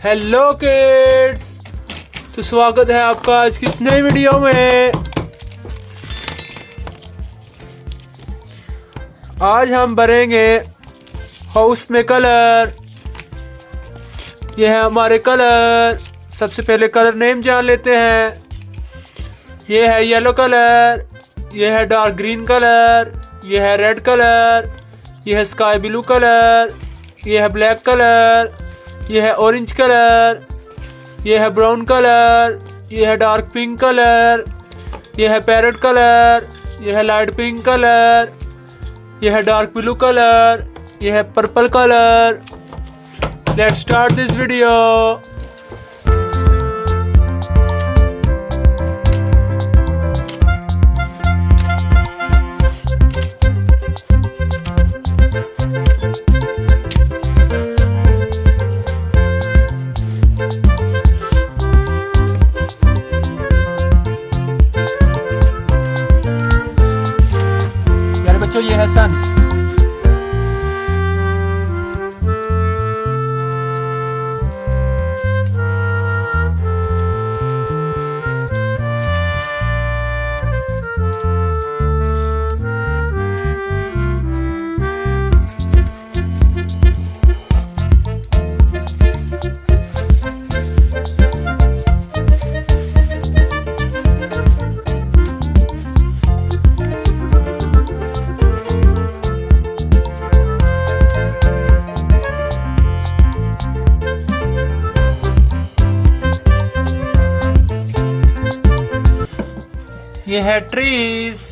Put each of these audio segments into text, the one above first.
Hello kids, तो स्वागत है आपका आज की इस नई वीडियो में। आज हम भरेंगे हाउस में कलर। ये है हमारे कलर। सबसे पहले कलर नेम जान लेते हैं। ये है येलो कलर, ये है डार्क ग्रीन कलर, ये है रेड कलर, ये है स्काई ब्लू कलर, ये है ब्लैक कलर, ये है ऑरेंज कलर, ये है ब्राउन कलर, ये है डार्क पिंक कलर, ये है पैरेट कलर, ये है लाइट पिंक कलर, ये है डार्क ब्लू कलर, ये है purple colour. Let's start this video. बच्चों ये है सन। ये है ट्रीज।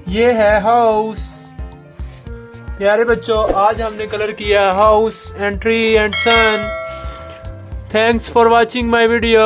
ये है हाउस। प्यारे बच्चों, आज हमने कलर किया house and tree and sun. Thanks for watching my video.